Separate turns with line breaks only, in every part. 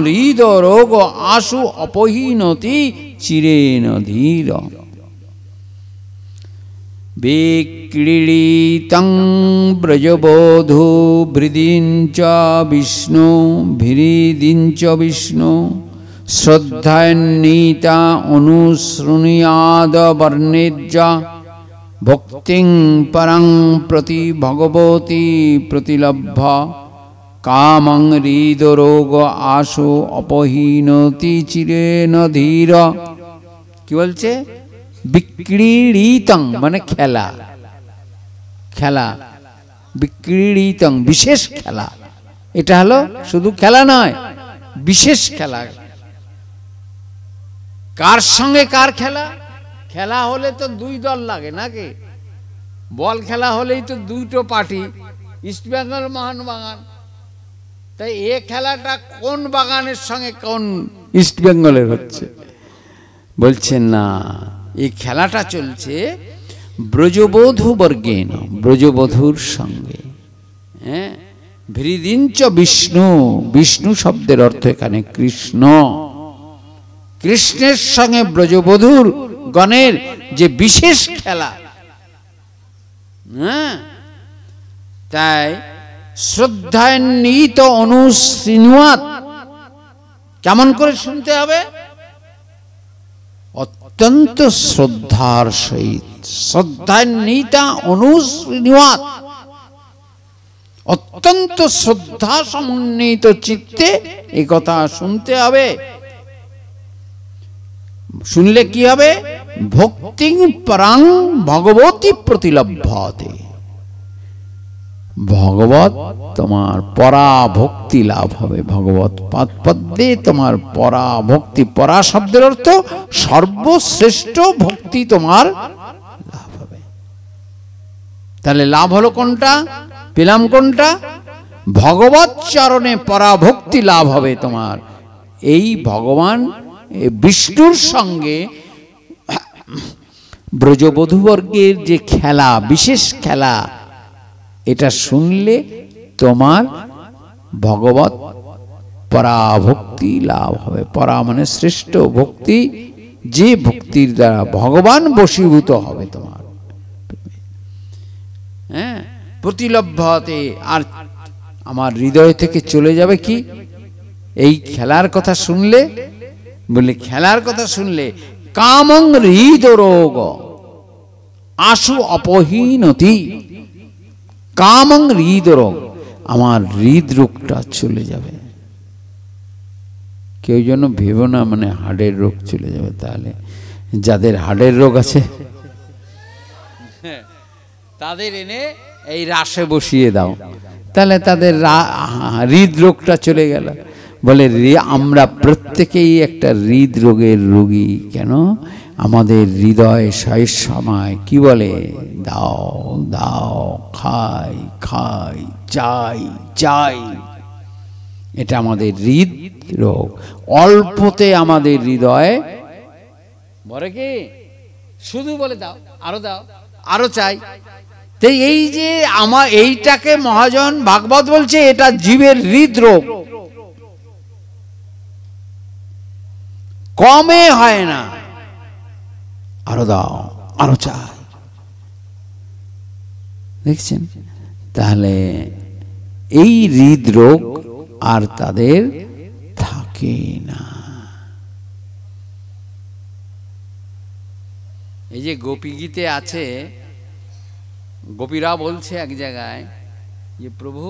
হৃদ রোগ আশু অপহীনতি চিরেন ধীর। বিক্রীড়িতং ব্রজবধূ বৃদিঞ্চ বিষ্ণু ভিরিদিঞ্চ বিষ্ণু শ্রদ্ধান্বিতা অনুশৃণুয়াদ বর্ণেজ্য ভক্তিং পরং প্রতি ভগবতী প্রতিলভ্য কামং হৃদরোগ আশু অপহীনতি চিরেন ধীর। কি বলছে? বিক্রীড়িতং মানে খেলা, খেলা, বিক্রীড়িতং বিশেষ খেলা। এটা হলো শুধু খেলা নয়, বিশেষ খেলা। কার সঙ্গে কার খেলা? খেলা হলে তো দুই দল লাগে নাকি? বল খেলা হলেই তো দুটো পার্টি, ইস্ট বেঙ্গল মোহনবাগান। তাই এ খেলাটা কোন বাগানের সঙ্গে কোন ইস্ট বেঙ্গলের হচ্ছে? বলছেন না, এই খেলাটা চলছে ব্রজবধূ বর্গেন, ব্রজবধূর সঙ্গে। হ্যাঁ, ভৃদিঞ্চ বিষ্ণু, বিষ্ণু শব্দের অর্থ এখানে কৃষ্ণ। কৃষ্ণের সঙ্গে ব্রজবধূর গণের যে বিশেষ খেলা, হ্যাঁ, তাই শ্রদ্ধান্বিত অনুশৃণুয়াত। কেমন করে শুনতে হবে? অত্যন্ত শ্রদ্ধার সহিত, শ্রদ্ধান্বিতা অনুশৃণুয়াত, অত্যন্ত শ্রদ্ধা সমন্বিত চিত্তে এই কথা শুনতে হবে। শুনলে কি হবে? ভক্তি পরাং ভগবতী প্রতিলভ্যতে, ভগবত তোমার পরা ভক্তি লাভ হবে। ভগবত পদ্মে তোমার পরা ভক্তি, পরা শব্দের অর্থ সর্বশ্রেষ্ঠ ভক্তি তোমার লাভ হবে। তাহলে লাভ হলো কোনটা? পেলাম কোনটা? ভগবত চরণে পরা ভক্তি লাভ হবে তোমার। এই ভগবান বিষ্ণুর সঙ্গে ব্রজবধূবর্গের যে খেলা, বিশেষ খেলা, এটা শুনলে তোমার ভগবত পরাভক্তি লাভ হবে। পরা মানে শ্রেষ্ঠ ভক্তি, যে ভক্তির দ্বারা ভগবান বশীভূত হবে তোমার। হ্যাঁ, প্রতিলভ্যতে, আর আমার হৃদয় থেকে চলে যাবে কি? এই খেলার কথা শুনলে, বলে খেলার কথা শুনলে কামং হৃদরোগ আশু অপহীনতি, কামং হৃদরোগ, আমার হৃদরোগটা চলে যাবে। কেউ যেন ভেবো না মানে হার্টের রোগ চলে যাবে। তাহলে যাদের হার্টের রোগ আছে তাদের এনে এই রাসে বসিয়ে দাও, তাহলে তাদের হৃদরোগটা চলে গেল। বলে আমরা প্রত্যেকেই একটা হৃদরোগের রোগী। কেন? আমাদের হৃদয় শেষ সময় কি বলে? দাও দাও, খাই খাই, চাই চাই। এটা আমাদের হৃদরোগ। অল্পতে আমাদের হৃদয় বলে কি? শুধু বলে দাও, আরো দাও, আরো চাই। তো এই যে আমার এইটাকে মহাজন ভাগবত বলছে এটা জীবের হৃদরোগ। কমে হয় না, আরো দাও, আরো চাই। দেখছেন? তাহলে এই হৃদরোগ আর তাদের থাকে না। এই যে গোপী গীতে আছে, গোপীরা বলছে এক জায়গায় যে প্রভু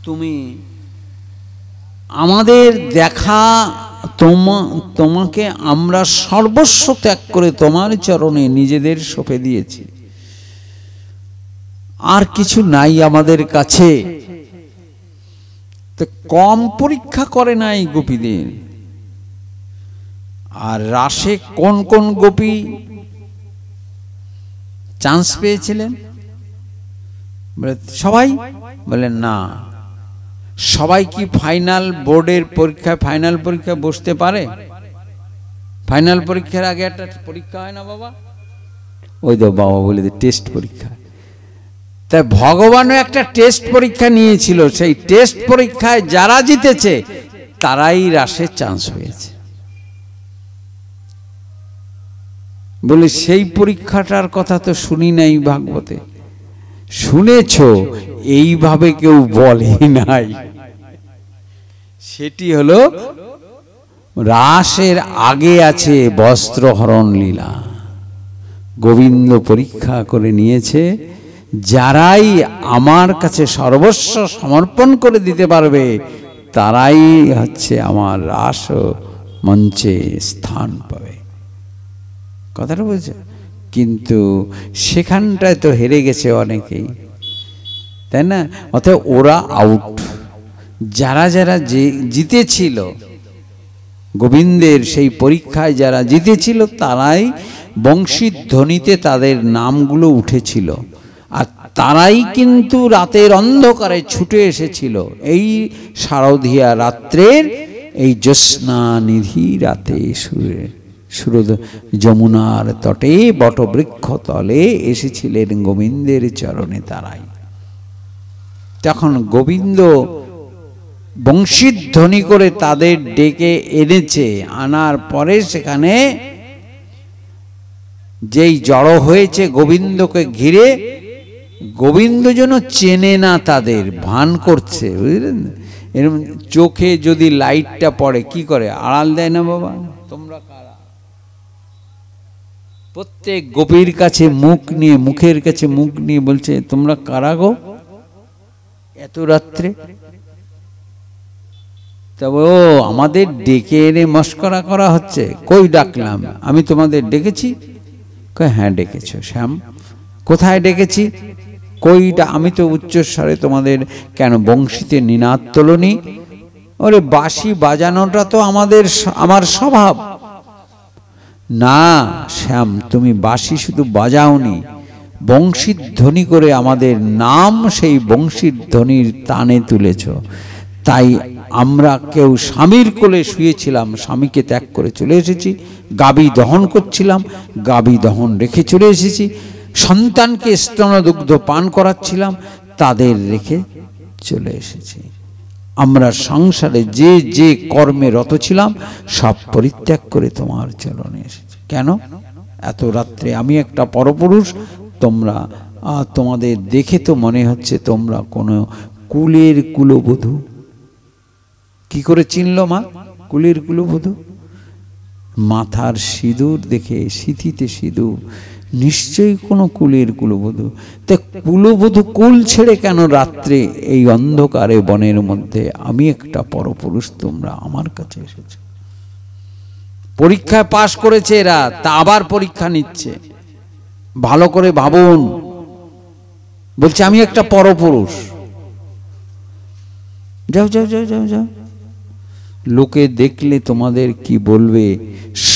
তুমি আমাদের দেখা, তোমাকে আমরা সর্বস্ব ত্যাগ করে তোমার চরণে নিজেদের সঁপে দিয়েছি, আর কিছু নাই আমাদের কাছে। তো কম পরীক্ষা করে নাই গোপীদের। আর রাসে কোন কোন গোপী চান্স পেয়েছিলেন? সবাই বলেন না। সবাই কি ফাইনাল বোর্ডের পরীক্ষায়, ফাইনাল পরীক্ষায় বসতে পারে? ফাইনাল পরীক্ষার আগে একটা পরীক্ষা হয় না বাবা? ওই তো বাবা বলে টেস্ট পরীক্ষা। তাই ভগবানও একটা টেস্ট পরীক্ষা নিয়েছিল, সেই টেস্ট পরীক্ষায় যারা জিতেছে তারাই রাসের চান্স পেয়েছে। বলে সেই পরীক্ষাটার কথা তো শুনি নাই ভাগবতে। শুনেছ, এইভাবে কেউ বলে নাই। সেটি হলো রাসের আগে আছে বস্ত্রহরণ লীলা। গোবিন্দ পরীক্ষা করে নিয়েছে, যারাই আমার কাছে সর্বস্ব সমর্পণ করে দিতে পারবে তারাই হচ্ছে আমার রাস মঞ্চে স্থান পাবে। কথাটা বুঝছে? কিন্তু সেখানটায় তো হেরে গেছে অনেকেই, তাই না? অর্থাৎ ওরা আউট। যারা যারা জিতেছিল গোবিন্দের সেই পরীক্ষায়, যারা জিতেছিল তারাই বংশীধ্বনিতে তাদের নামগুলো উঠেছিল, আর তারাই কিন্তু রাতের অন্ধকারে ছুটে এসেছিল এই শারদীয়া রাত্রের এই জ্যোৎস্না নিধি রাতে যমুনার তটে বটবৃক্ষ তলে এসেছিলেন গোবিন্দের চরণে তারাই। তখন গোবিন্দ বংশীধ্বনি করে তাদের ডেকে এনেছে, আনার পরে সেখানে যেই জড়ো হয়েছে গোবিন্দকে ঘিরে, গোবিন্দ যেন চেনে না তাদের, ভান করছে, বুঝলেন? এরকম চোখে যদি লাইটটা পড়ে কি করে, আড়াল দেয় না বাবা, তোমরা কারা? প্রত্যেক গোপীর কাছে মুখ নিয়ে, মুখের কাছে মুখ নিয়ে বলছে, তোমরা কারা গো এত রাত্রে? তবে ও আমাদের ডেকে এনে মস্করা করা হচ্ছে। কই ডাকলাম? আমি তোমাদের ডেকেছি? হ্যাঁ ডেকেছ। শ্যাম, কোথায় ডেকেছি? কইটা? আমি তো উচ্চস্বরে তোমাদের কেন বংশীতে নিনাদ তোলনি? ওরে বাঁশি বাজানোটা তো আমার স্বভাব। না শ্যাম, তুমি বাঁশি শুধু বাজাওনি, বংশীর ধ্বনি করে আমাদের নাম সেই বংশীর ধ্বনির টানে তুলেছ। তাই আমরা কেউ স্বামীর কোলে শুয়েছিলাম, স্বামীকে ত্যাগ করে চলে এসেছি। গাবি দহন করছিলাম, গাবি দহন রেখে চলে এসেছি। সন্তানকে স্তনদুগ্ধ পান করাচ্ছিলাম, তাদের রেখে চলে এসেছি। আমরা সংসারে যে যে কর্মে রত ছিলাম সব পরিত্যাগ করে তোমার চরণে এসেছি। কেন? এত রাত্রে আমি একটা পরপুরুষ, তোমরা তোমাদের দেখে তো মনে হচ্ছে তোমরা কোনো কুলের কুলবধূ। কি করে চিনল মা কুলের কুলবধূ? মাথার সিঁদুর দেখে, সিঁথিতে সিঁদুর, নিশ্চয়ই কোনো কুলের কুলবধূ। তা কুলবধূ কুল ছেড়ে কেন রাত্রে এই অন্ধকারে বনের মধ্যে? আমি একটা পরপুরুষ, তোমরা আমার কাছে এসেছ। পরীক্ষায় পাশ করেছে এরা, তা আবার পরীক্ষা নিচ্ছে। ভালো করে ভাবুন। বলছে আমি একটা পরপুরুষ। যাও যাও যাও যাও যাও, লোকে দেখলে তোমাদের কি বলবে?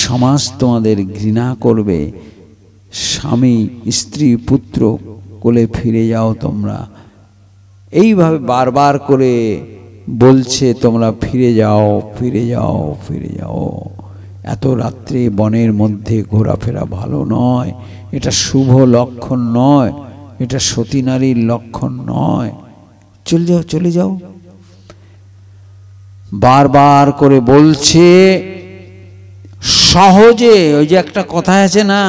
সমাজ তোমাদের ঘৃণা করবে। স্বামী স্ত্রী পুত্র কোলে ফিরে যাও তোমরা। এইভাবে বারবার করে বলছে তোমরা ফিরে যাও, ফিরে যাও, ফিরে যাও। এত রাত্রে বনের মধ্যে ঘোরাফেরা ভালো নয়, এটা শুভ লক্ষণ নয়, এটা সতী নারীর লক্ষণ নয়। চলে যাও, চলে যাও। বারবার করে বলছে। সহজে, ওই যে একটা কথা আছে না,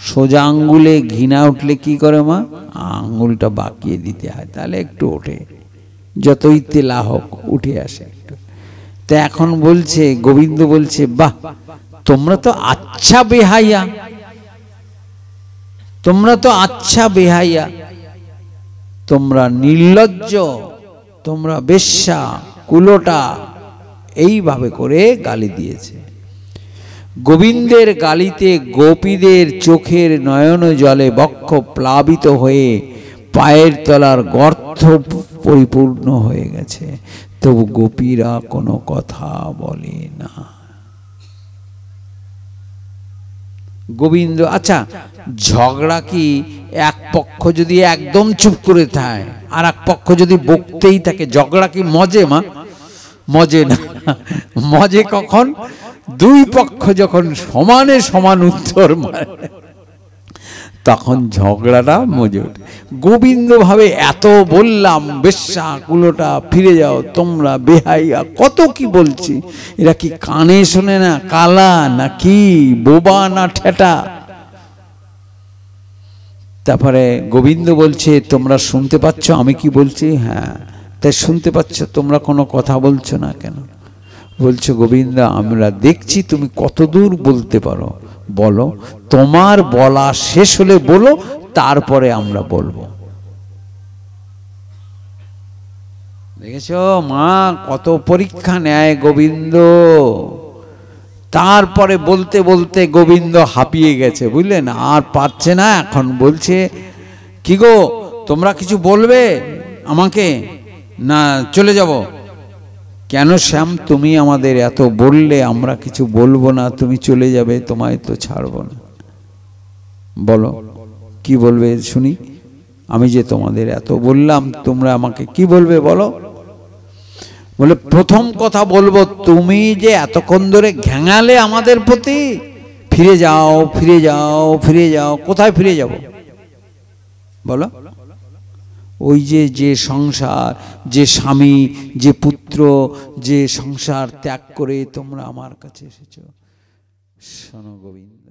সোজা আঙ্গুলে ঘৃণা উঠলে কি করে মা? আঙ্গুলটা বাঁকিয়ে দিতে হয়, তাহলে একটু ওঠে, যতই তেলা হোক উঠে আসে একটু। তা এখন বলছে, গোবিন্দ বলছে, বাহ তোমরা তো আচ্ছা বেহাইয়া, তোমরা তো আচ্ছা বেহাইয়া, তোমরা নির্লজ্জ, তোমরা বেশ্যা, কুলোটা, এইভাবে করে গালি দিয়েছে। গোবিন্দের গালিতে গোপীদের চোখের নয়ন জলে বক্ষ প্লাবিত হয়ে পায়ের তলার গর্ত পরিপূর্ণ হয়ে গেছে, তবু গোপীরা কোনো কথা বলে না। গোবিন্দ, আচ্ছা ঝগড়া কি এক পক্ষ যদি একদম চুপ করে থাকে আর এক পক্ষ যদি বকতেই থাকে, ঝগড়া কি মজে মা? মজে না। মজে কখন? দুই পক্ষ যখন সমানে সমান উত্তর মারে, তখন ঝগড়াটা মজে ওঠে। গোবিন্দ ভাবে এত বললাম, বেশ্যা কুলোটা, ফিরে যাও তোমরা, বেহাইয়া, কত কি বলছি, এরা কি কানে শোনে না, কালা না কি, বোবা না ঠেটা। তারপরে গোবিন্দ বলছে, তোমরা শুনতে পাচ্ছ আমি কি বলছি? হ্যাঁ। তাই শুনতে পাচ্ছ, তোমরা কোনো কথা বলছো না কেন? বলছো, গোবিন্দ আমরা দেখছি তুমি কতদূর বলতে পারো, বলো, তোমার বলা শেষ হলে বলো, তারপরে আমরা বলবো। দেখেছো মা কত পরীক্ষা নেয় গোবিন্দ। তারপরে বলতে বলতে গোবিন্দ হাঁপিয়ে গেছে, বুঝলেন, আর পারছে না। এখন বলছে, কি গো তোমরা কিছু বলবে আমাকে, না চলে যাব? কেন শ্যাম, তুমি আমাদের এত বললে, আমরা কিছু বলবো না, তুমি চলে যাবে, তোমায় তো ছাড়বো না। বলো কি বলবে শুনি, আমি যে তোমাদের এত বললাম, তোমরা আমাকে কি বলবে বলো? বলে, প্রথম কথা বলবো, তুমি যে এতক্ষণ ধরে ঘ্যাঙালে আমাদের প্রতি, ফিরে যাও, ফিরে যাও, ফিরে যাও। কোথায় ফিরে যাব বলো? ওই যে সংসার, যে স্বামী, যে পুত্র, যে সংসার ত্যাগ করে তোমরা আমার কাছে এসেছো। শোনো গোবিন্দ,